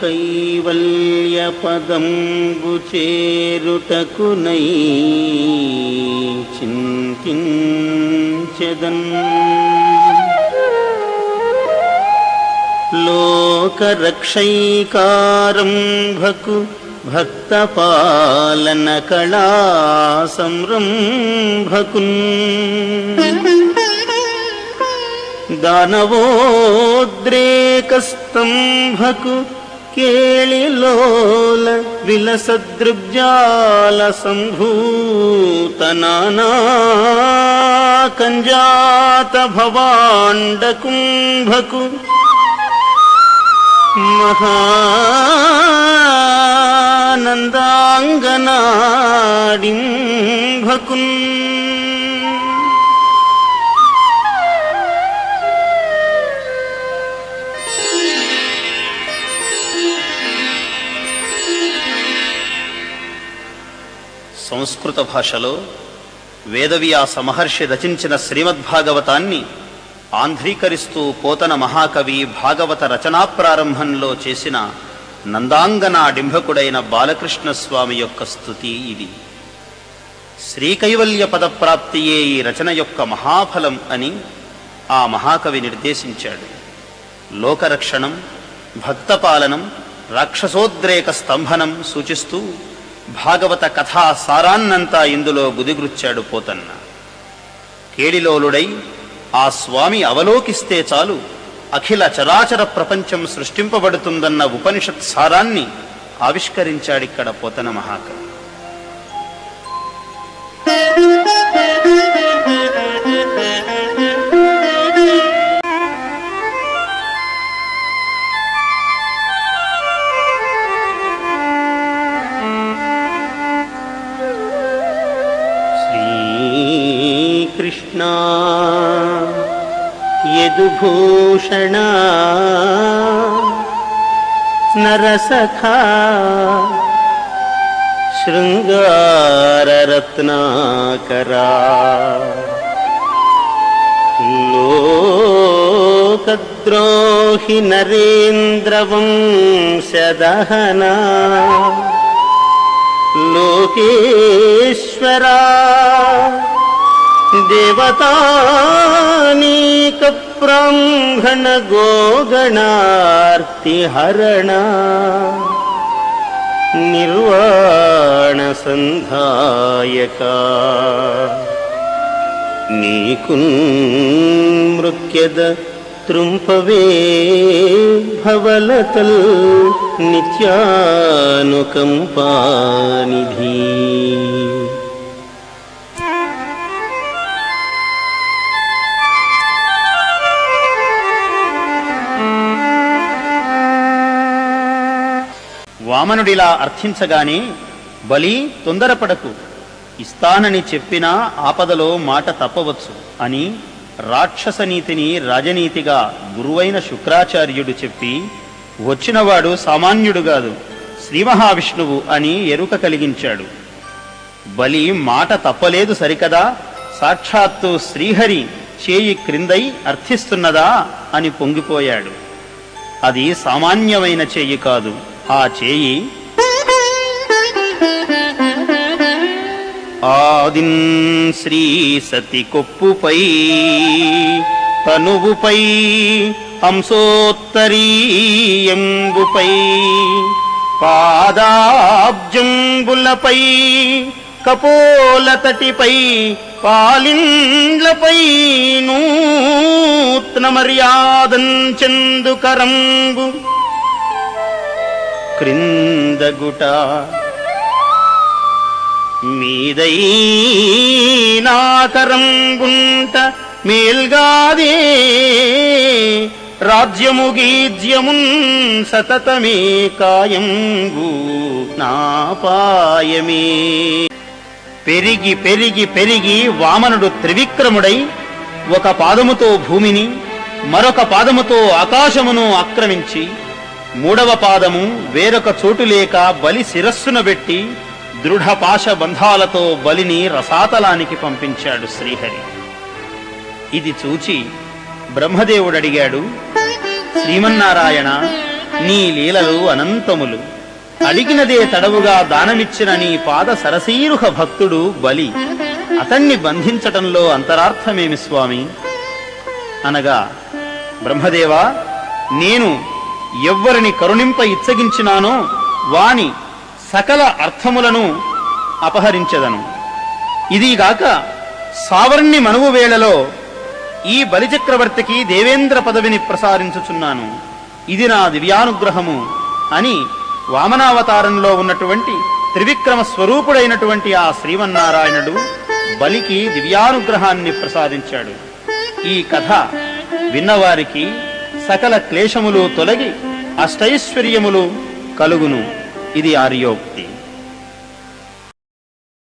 కైవల్య పదంబు చేరుటకునై చింతించెదన్ లోకరక్షైకారంభకు భక్తపాలన కళా సంరంభకున్ దానవోద్రేకస్తంభకు కేళిలోల విలసదృగ్జాల సంభూత నానా కంజాత భవాండ కుంభకు మహానందాంగనాడింభకున్ సంస్కృత భాషలో వేదవ్యాస మహర్షి రచించిన శ్రీమద్భాగవతాన్ని ఆంధ్రీకరిస్తూ పోతన మహాకవి భాగవత రచనా ప్రారంభంలో చేసిన నందాంగనాడింభకుడైన బాలకృష్ణస్వామి యొక్క స్తుతి ఇది. శ్రీకైవల్య పదప్రాప్తియే ఈ రచన యొక్క మహాఫలం అని ఆ మహాకవి నిర్దేశించాడు. లోకరక్షణం, భక్తపాలనం, రాక్షసోద్రేక స్తంభనం సూచిస్తూ భాగవత కథా సారాన్నంతా ఇందులో గుదిగృచ్చాడు పోతన్న. కేడిలోలుడై ఆ స్వామి అవలోకిస్తే చాలు అఖిల చరాచర ప్రపంచం సృష్టింపబడుతుందన్న ఉపనిషత్ సారాన్ని ఆవిష్కరించాడిక్కడ పోతన మహాకవి. కృష్ణ యదుభూషణ నరసఖా శృంగారరత్నాకరా లోకద్రోహి నరేంద్రవంశదహనా లోకేశ్వరా దేవతానీక బ్రాహ్మణ గోగణార్తిహరణ నిర్వాణ సంధాయక నీకున్ మృక్యద త్రుంపవే భవలతల్ నిత్యానుకంపానిధి. వామనుడిలా అర్థించగానే బలి తొందరపడకు, ఇస్తానని చెప్పినా ఆపదలో మాట తప్పవచ్చు అని రాక్షసనీతిని రాజనీతిగా గురువైన శుక్రాచార్యుడు చెప్పి వచ్చినవాడు సామాన్యుడు కాదు, శ్రీ మహావిష్ణువు అని ఎరుక కలిగించాడు. బలి మాట తప్పలేదు సరికదా, సాక్షాత్తు శ్రీహరి చేయి క్రిందై అర్థిస్తున్నదా అని పొంగిపోయాడు. అది సామాన్యమైన చేయి కాదు. ఆ చేయి ఆదిన్ శ్రీ సతి కొప్పుపై తనువుపై హంసోత్తరీయంబుపై పాదాబ్జంబులపై కపోలతటిపై పాలిండ్లపై నూత్న మర్యాదంచెందుకరంబు క్రిందగుట మీదైనాకరంబుంట మేల్గాదే రాజ్యము గీజ్యమున్ సతతమే కాయంబు నాపాయమే. పెరిగి పెరిగి పెరిగి వామనుడు త్రివిక్రముడై ఒక పాదముతో భూమిని మరొక పాదముతో ఆకాశమును ఆక్రమించి మూడవ పాదము వేరొక చోటు లేక బలి శిరస్సున పెట్టి దృఢపాశ బంధాలతో బలిని రసాతలానికి పంపించాడు శ్రీహరి. ఇది చూచి బ్రహ్మదేవుడడిగాడు, శ్రీమన్నారాయణ, నీ లీలలు అనంతములు. అడిగినదే తడవుగా దానమిచ్చిన నీ పాద సరసీరుహ భక్తుడు బలి. అతన్ని బంధించటంలో అంతరార్థమేమి స్వామి? అనగా, బ్రహ్మదేవా, నేను ఎవ్వరిని కరుణింప ఇచ్చగించినానో వాని సకల అర్థములను అపహరించెదను. ఇదిగాక సావర్ణి మనువు వేళలో ఈ బలిచక్రవర్తికి దేవేంద్ర పదవిని ప్రసాదించుచున్నాను. ఇది నా దివ్యానుగ్రహము అని వామనావతారంలో ఉన్నటువంటి త్రివిక్రమ స్వరూపుడైనటువంటి ఆ శ్రీమన్నారాయణుడు బలికి దివ్యానుగ్రహాన్ని ప్రసాదించాడు. ఈ కథ విన్నవారికి సకల క్లేశములు తొలగి అష్టైశ్వర్యములు కలుగును. ఇది ఆర్యోక్తి.